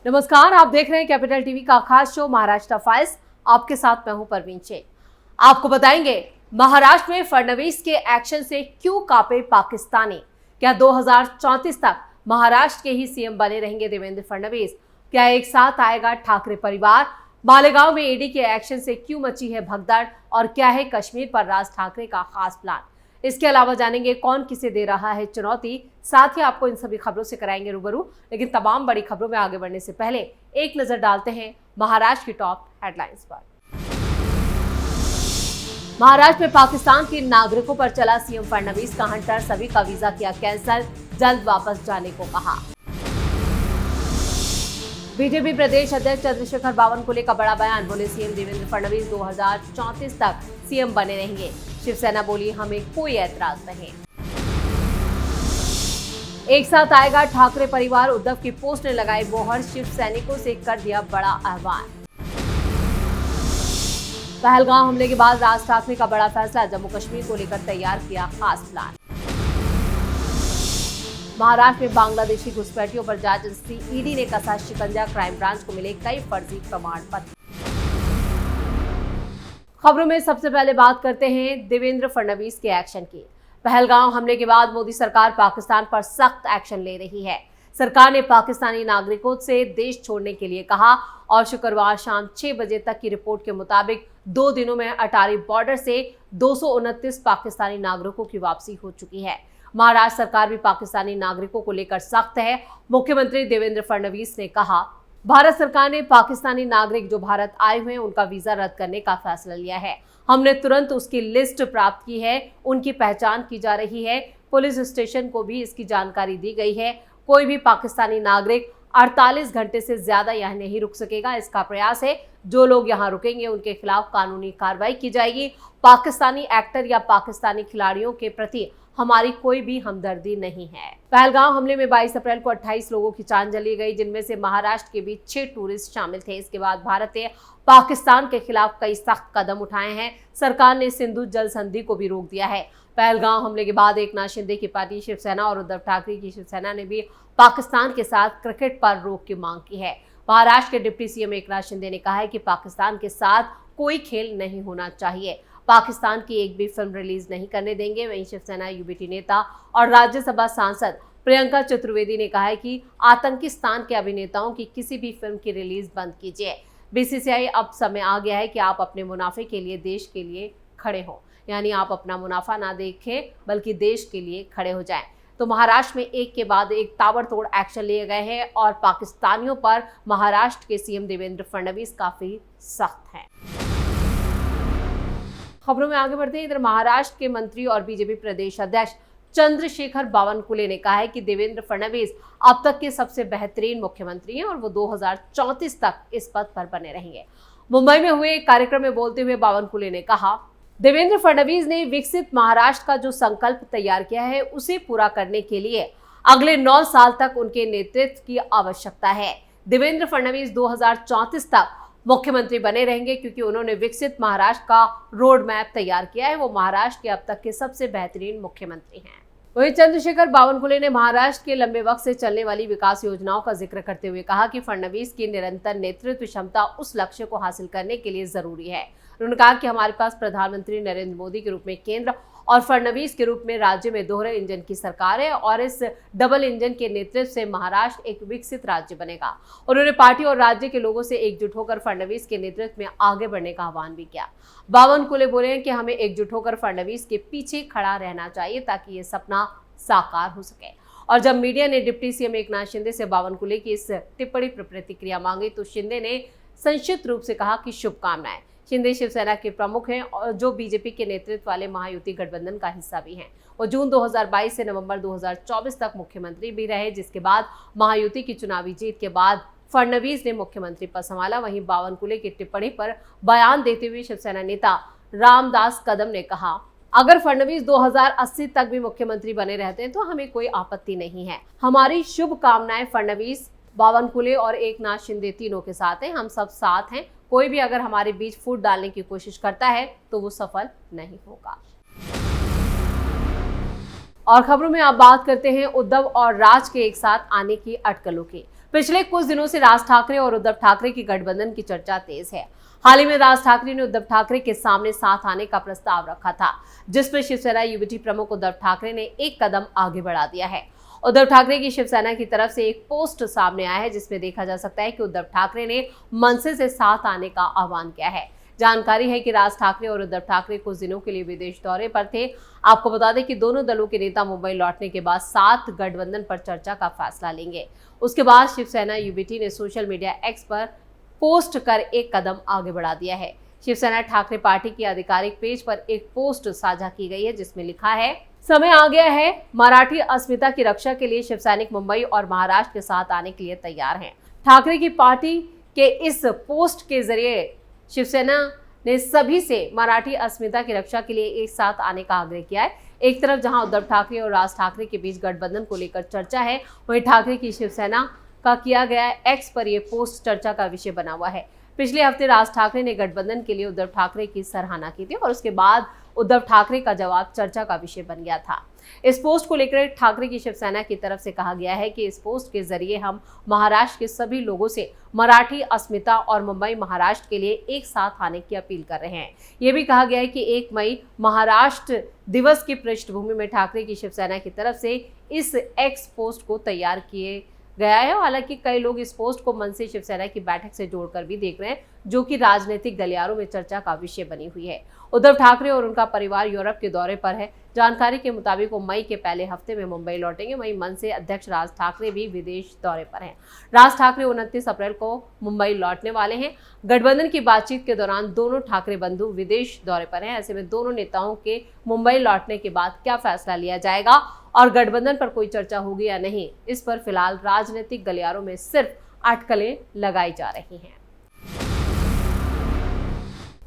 नमस्कार, आप देख रहे हैं कैपिटल टीवी का खास शो महाराष्ट्र फाइल्स। आपके साथ मैं हूं परवीन शेख। आपको बताएंगे महाराष्ट्र में फडणवीस के एक्शन से क्यों कांपे पाकिस्तानी। क्या 2034 तक महाराष्ट्र के ही सीएम बने रहेंगे देवेंद्र फडणवीस? क्या एक साथ आएगा ठाकरे परिवार? मालेगांव में ईडी के एक्शन से क्यों मची है भगदड़ और क्या है कश्मीर पर राज ठाकरे का खास प्लान? इसके अलावा जानेंगे कौन किसे दे रहा है चुनौती। साथ ही आपको इन सभी खबरों से कराएंगे रूबरू। लेकिन तमाम बड़ी खबरों में आगे बढ़ने से पहले एक नजर डालते हैं महाराष्ट्र की टॉप हेडलाइंस पर। महाराष्ट्र में पाकिस्तान के नागरिकों पर चला सीएम फडणवीस का हंटर, सभी का वीजा किया कैंसिल, जल्द वापस जाने को कहा। बीजेपी प्रदेश अध्यक्ष चंद्रशेखर बावनकुले का बड़ा बयान, बोले सीएम देवेंद्र फडणवीस 2034 तक सीएम बने रहेंगे। शिवसेना बोली हमें कोई ऐतराज नहीं। एक साथ आएगा ठाकरे परिवार, उद्धव की पोस्ट ने लगाई मोहर, शिव सैनिकों से कर दिया बड़ा आह्वान। पहलगाम हमले के बाद राज ठाकरे का बड़ा फैसला, जम्मू कश्मीर को लेकर तैयार किया खास प्लान। महाराष्ट्र में बांग्लादेशी घुसपैठियों पर जांच एजेंसी ईडी ने कसा शिकंजा, क्राइम ब्रांच को मिले कई फर्जी प्रमाण पत्र। खबरों में सबसे पहले बात करते हैं देवेंद्र फडणवीस के एक्शन की। पहलगाम हमले के बाद मोदी सरकार पाकिस्तान पर सख्त एक्शन ले रही है। सरकार ने पाकिस्तानी नागरिकों से देश छोड़ने के लिए कहा और शुक्रवार शाम 6 बजे तक की रिपोर्ट के मुताबिक 2 दिनों में अटारी बॉर्डर से 229 पाकिस्तानी नागरिकों की वापसी हो चुकी है। महाराष्ट्र सरकार भी पाकिस्तानी नागरिकों को लेकर सख्त है। मुख्यमंत्री देवेंद्र फडणवीस ने कहा, भारत सरकार ने पाकिस्तानी नागरिक जो भारत आए हुए हैं उनका वीजा रद्द करने का फैसला लिया है। हमने तुरंत उसकी लिस्ट प्राप्त की है, उनकी पहचान की जा रही है। पुलिस स्टेशन को भी इसकी जानकारी दी गई है। कोई भी पाकिस्तानी नागरिक 48 घंटे से ज्यादा यहाँ नहीं रुक सकेगा। इसका प्रयास है जो लोग यहाँ रुकेंगे उनके खिलाफ कानूनी कार्रवाई की जाएगी। पाकिस्तानी एक्टर या पाकिस्तानी खिलाड़ियों के प्रति हमारी कोई भी हमदर्दी नहीं है। पहलगाम हमले में 22 अप्रैल को 28 लोगों की जान चली गई, जिनमें से महाराष्ट्र के भी 6 टूरिस्ट शामिल थे। इसके बाद भारत ने पाकिस्तान के खिलाफ कई सख्त कदम उठाए हैं। सरकार ने सिंधु जल संधि को भी रोक दिया है। पहलगाम हमले के बाद एकनाथ शिंदे की पार्टी शिवसेना और उद्धव ठाकरे की शिवसेना ने भी पाकिस्तान के साथ क्रिकेट पर रोक की मांग की है। महाराष्ट्र के डिप्टी सीएम एकनाथ शिंदे ने कहा है कि पाकिस्तान के साथ कोई खेल नहीं होना चाहिए। पाकिस्तान की एक भी फिल्म रिलीज नहीं करने देंगे। वहीं शिवसेना यूबीटी नेता और राज्यसभा सांसद प्रियंका चतुर्वेदी ने कहा है कि आतंकिस्तान के अभिनेताओं की किसी भी फिल्म की रिलीज बंद कीजिए। बीसीसीआई अब समय आ गया है कि आप अपने मुनाफे के लिए देश के लिए खड़े हों, यानी आप अपना मुनाफा ना देखें बल्कि देश के लिए खड़े हो जाएं। तो महाराष्ट्र में एक के बाद एक ताबड़तोड़ एक्शन लिए गए हैं और पाकिस्तानियों पर महाराष्ट्र के सीएम देवेंद्र फडणवीस काफी सख्त हैं। खबरों में आगे बढ़ते हैं। इधर महाराष्ट्र के मंत्री और बीजेपी प्रदेश अध्यक्ष चंद्रशेखर बावनकुले ने कहा है कि देवेंद्र फडणवीस अब तक के सबसे बेहतरीन मुख्यमंत्री हैं और वो 2034 तक इस पद पर बने रहेंगे। मुंबई में हुए एक कार्यक्रम में बोलते हुए बावनकुले ने कहा, देवेंद्र फडणवीस ने विकसित महाराष्ट्र का जो संकल्प तैयार किया है उसे पूरा करने के लिए अगले 9 साल तक उनके नेतृत्व की आवश्यकता है। देवेंद्र फडणवीस 2034 तक मुख्यमंत्री बने रहेंगे क्योंकि उन्होंने विकसित महाराष्ट्र का रोड मैप तैयार किया है। वो महाराष्ट्र के अब तक के सबसे बेहतरीन मुख्यमंत्री हैं। वहीं चंद्रशेखर बावनकुले ने महाराष्ट्र के लंबे वक्त से चलने वाली विकास योजनाओं का जिक्र करते हुए कहा कि फडणवीस की निरंतर नेतृत्व क्षमता उस लक्ष्य को हासिल करने के लिए जरूरी है। उन्होंने कहा कि हमारे पास प्रधानमंत्री नरेंद्र मोदी के रूप में केंद्र और फडणवीस के रूप में राज्य में दोहरे इंजन की सरकार है और इस डबल इंजन के नेतृत्व से महाराष्ट्र एक विकसित राज्य बनेगा। उन्होंने पार्टी और राज्य के लोगों से एकजुट होकर फडणवीस के नेतृत्व में आगे बढ़ने का आह्वान भी किया। बावनकुले बोले कि हमें एकजुट होकर फडणवीस के पीछे खड़ा रहना चाहिए ताकि ये सपना साकार हो सके। और जब मीडिया ने डिप्टी सीएम एकनाथ शिंदे से बावनकुले की इस टिप्पणी पर प्रतिक्रिया मांगी तो शिंदे ने संक्षिप्त रूप से कहा कि शुभकामनाएं। शिंदे शिवसेना के प्रमुख हैं और जो बीजेपी के नेतृत्व वाले महायुति गठबंधन का हिस्सा भी हैं। वो जून 2022 से नवंबर 2024 तक मुख्यमंत्री भी रहे, जिसके बाद महायुति की चुनावी जीत के बाद फडणवीस ने मुख्यमंत्री पद संभाला। वहीं बावनकुले की टिप्पणी पर बयान देते हुए शिवसेना नेता रामदास कदम ने कहा, अगर फडणवीस 2080 तक भी मुख्यमंत्री बने रहते हैं तो हमें कोई आपत्ति नहीं है। हमारी शुभकामनाएं फडणवीस, बावनकुले और एकनाथ शिंदे तीनों के साथ हैं। हम सब साथ हैं। कोई भी अगर हमारे बीच फूट डालने की कोशिश करता है तो वो सफल नहीं होगा। और खबरों में आप बात करते हैं उद्धव और राज के एक साथ आने की अटकलों की। पिछले कुछ दिनों से राज ठाकरे और उद्धव ठाकरे की गठबंधन की चर्चा तेज है। हाल ही में राज ठाकरे ने उद्धव ठाकरे के सामने साथ आने का प्रस्ताव रखा था, जिसमें शिवसेना यूबीटी प्रमुख उद्धव ठाकरे ने एक कदम आगे बढ़ा दिया है। उद्धव ठाकरे की शिवसेना की तरफ से एक पोस्ट सामने आया है, जिसमें देखा जा सकता है कि उद्धव ठाकरे ने मनसे से साथ आने का आह्वान किया है। जानकारी है कि राज ठाकरे और उद्धव ठाकरे कुछ दिनों के लिए विदेश दौरे पर थे। आपको बता दें कि दोनों दलों के नेता मुंबई लौटने के बाद साथ गठबंधन पर चर्चा का फैसला लेंगे। उसके बाद शिवसेना यूबीटी ने सोशल मीडिया एक्स पर पोस्ट कर एक कदम आगे बढ़ा दिया है। शिवसेना ठाकरे पार्टी की आधिकारिक पेज पर एक पोस्ट साझा की गई है, जिसमें लिखा है, समय आ गया है, मराठी अस्मिता की रक्षा के लिए शिवसैनिक मुंबई और महाराष्ट्र के साथ आने के लिए तैयार हैं। ठाकरे की पार्टी के इस पोस्ट के जरिए शिवसेना ने सभी से मराठी अस्मिता की रक्षा के लिए एक साथ आने का आग्रह किया है। एक तरफ जहां उद्धव ठाकरे और राज ठाकरे के बीच गठबंधन को लेकर चर्चा है, वहीं ठाकरे की शिवसेना का किया गया एक्स पर यह पोस्ट चर्चा का विषय बना हुआ है। पिछले हफ्ते राज ठाकरे ने गठबंधन के लिए उद्धव ठाकरे की सराहना की थी और उसके बाद उद्धव ठाकरे का जवाब चर्चा का विषय बन गया था। इस पोस्ट को लेकर ठाकरे की शिवसेना की तरफ से कहा गया है कि इस पोस्ट के जरिए हम महाराष्ट्र के सभी लोगों से मराठी अस्मिता और मुंबई महाराष्ट्र के लिए एक साथ आने की अपील कर रहे हैं। यह भी कहा गया है कि 1 मई महाराष्ट्र दिवस की पृष्ठभूमि में ठाकरे की शिवसेना की तरफ से इस एक्स पोस्ट को तैयार किए गया है। हालांकि कई लोग इस पोस्ट को मनसे शिवसेना की बैठक से जोड़कर भी देख रहे हैं, जो कि राजनीतिक गलियारों में चर्चा का विषय बनी हुई है। उद्धव ठाकरे और उनका परिवार यूरोप के दौरे पर है। जानकारी के मुताबिक वो मई के पहले हफ्ते में मुंबई लौटेंगे। वहीं मनसे अध्यक्ष राज ठाकरे भी विदेश दौरे पर हैं। राज ठाकरे 29 अप्रैल को मुंबई लौटने वाले हैं। गठबंधन की बातचीत के दौरान दोनों ठाकरे बंधु विदेश दौरे पर हैं। ऐसे में दोनों नेताओं के मुंबई लौटने के बाद क्या फैसला लिया जाएगा और गठबंधन पर कोई चर्चा होगी या नहीं, इस पर फिलहाल राजनीतिक गलियारों में सिर्फ अटकलें लगाई जा रही हैं।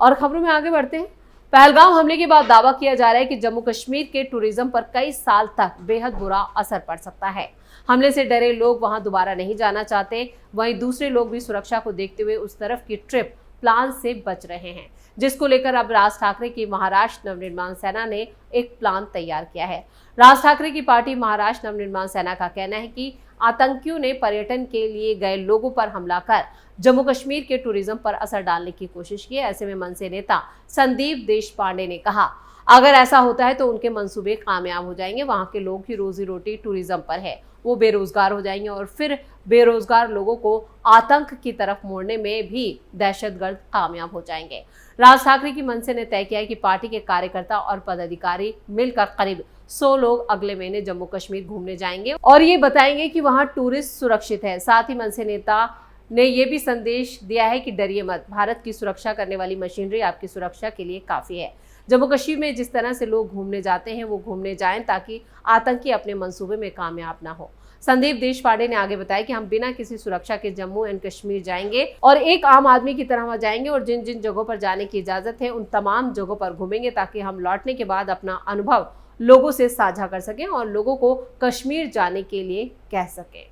और खबरों में आगे बढ़ते हैं। पहलगाम हमले के बाद दावा किया जा रहा है कि जम्मू कश्मीर के टूरिज्म पर कई साल तक बेहद बुरा असर पड़ सकता है। हमले से डरे लोग वहां दोबारा नहीं जाना चाहते। वहीं दूसरे लोग भी सुरक्षा को देखते हुए उस तरफ की ट्रिप प्लान से बच रहे हैं, जिसको लेकर अब राज ठाकरे की महाराष्ट्र नवनिर्माण सेना ने एक प्लान तैयार किया है। राज ठाकरे की पार्टी महाराष्ट्र नवनिर्माण सेना का कहना है कि आतंकियों ने पर्यटन के लिए गए लोगों पर हमला कर जम्मू कश्मीर के टूरिज्म पर असर डालने की कोशिश की है। ऐसे में मनसे नेता संदीप देशपांडे ने कहा, अगर ऐसा होता है तो उनके मंसूबे कामयाब हो जाएंगे। वहां के लोग की रोजी रोटी टूरिज्म पर है, वो बेरोजगार हो जाएंगे और फिर बेरोजगार लोगों को आतंक की तरफ मोड़ने में भी दहशतगर्द कामयाब हो जाएंगे। राज ठाकरे की मनसे ने तय किया है कि पार्टी के कार्यकर्ता और पदाधिकारी मिलकर करीब 100 लोग अगले महीने जम्मू कश्मीर घूमने जाएंगे और ये बताएंगे कि वहां टूरिस्ट सुरक्षित है। साथ ही मनसे नेता ने यह भी संदेश दिया है कि डरिए मत, भारत की सुरक्षा करने वाली मशीनरी आपकी सुरक्षा के लिए काफी है। जम्मू कश्मीर में जिस तरह से लोग घूमने जाते हैं वो घूमने जाएं ताकि आतंकी अपने मंसूबे में कामयाब ना हो। संदीप देशपांडे ने आगे बताया कि हम बिना किसी सुरक्षा के जम्मू एंड कश्मीर जाएंगे और एक आम आदमी की तरह वहां जाएंगे और जिन जिन जगहों पर जाने की इजाजत है उन तमाम जगहों पर घूमेंगे ताकि हम लौटने के बाद अपना अनुभव लोगों से साझा कर सकें और लोगों को कश्मीर जाने के लिए कह सकें।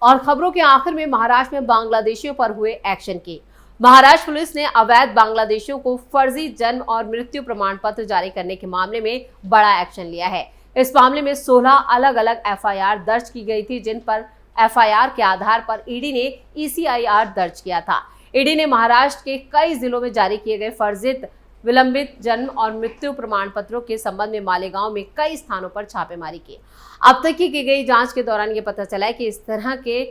और खबरों के आखिर में महाराष्ट्र में बांग्लादेशियों पर हुए एक्शन की। महाराष्ट्र पुलिस ने अवैध बांग्लादेशियों को फर्जी जन्म और मृत्यु प्रमाण पत्र जारी करने के मामले में बड़ा एक्शन लिया है। इस मामले में 16 अलग अलग एफआईआर दर्ज की गई थी, जिन पर एफआईआर के आधार पर ईडी ने ईसीआईआर दर्ज किया था। ईडी ने महाराष्ट्र के कई जिलों में जारी किए गए फर्जित विलंबित जन्म और मृत्यु प्रमाण पत्रों के संबंध में मालेगांव में कई स्थानों पर छापेमारी की। अब तक की गई जांच के दौरान ये पता चला है कि इस तरह के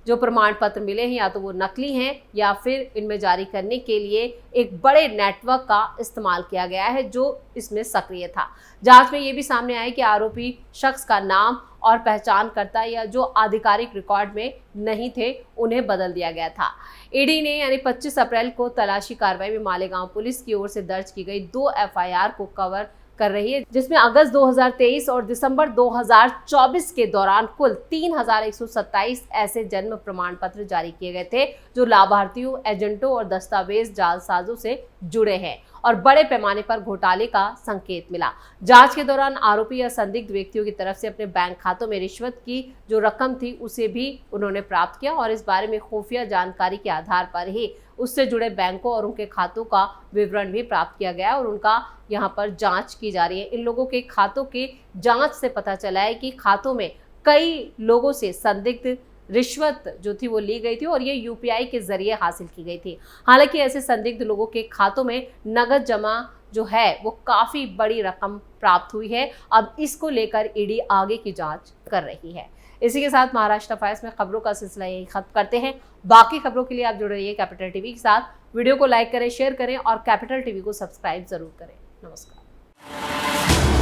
जो प्रमाण पत्र मिले हैं या तो वो नकली हैं या फिर इनमें जारी करने के लिए एक बड़े नेटवर्क का इस्तेमाल किया गया है जो इसमें सक्रिय था। जांच में ये भी सामने आया कि आरोपी शख्स का नाम और पहचानकर्ता या जो आधिकारिक रिकॉर्ड में नहीं थे उन्हें बदल दिया गया था। ईडी ने यानी 25 अप्रैल को तलाशी कार्रवाई में मालेगांव पुलिस की ओर से दर्ज की गई 2 एफआईआर को कवर कर रही है, जिसमें अगस्त 2023 और दिसंबर 2024 के दौरान कुल 3127 ऐसे जन्म प्रमाण पत्र जारी किए गए थे जो लाभार्थियों, एजेंटों और दस्तावेज जालसाजों से जुड़े हैं और बड़े पैमाने पर घोटाले का संकेत मिला। जांच के दौरान आरोपी या संदिग्ध व्यक्तियों की तरफ से अपने बैंक खातों में रिश्वत की जो रकम थी उसे भी उन्होंने प्राप्त किया और इस बारे में खुफिया जानकारी के आधार पर ही उससे जुड़े बैंकों और उनके खातों का विवरण भी प्राप्त किया गया और उनका यहाँ पर जांच की जा रही है। इन लोगों के खातों की जांच से पता चला है कि खातों में कई लोगों से संदिग्ध रिश्वत जो थी वो ली गई थी और ये यूपीआई के जरिए हासिल की गई थी। हालांकि ऐसे संदिग्ध लोगों के खातों में नगद जमा जो है वो काफी बड़ी रकम प्राप्त हुई है। अब इसको लेकर ईडी आगे की जांच कर रही है। इसी के साथ महाराष्ट्र फाइल्स में खबरों का सिलसिला यही खत्म करते हैं। बाकी खबरों के लिए आप जुड़े रहिए कैपिटल टीवी के साथ। वीडियो को लाइक करें, शेयर करें और कैपिटल टीवी को सब्सक्राइब जरूर करें। नमस्कार।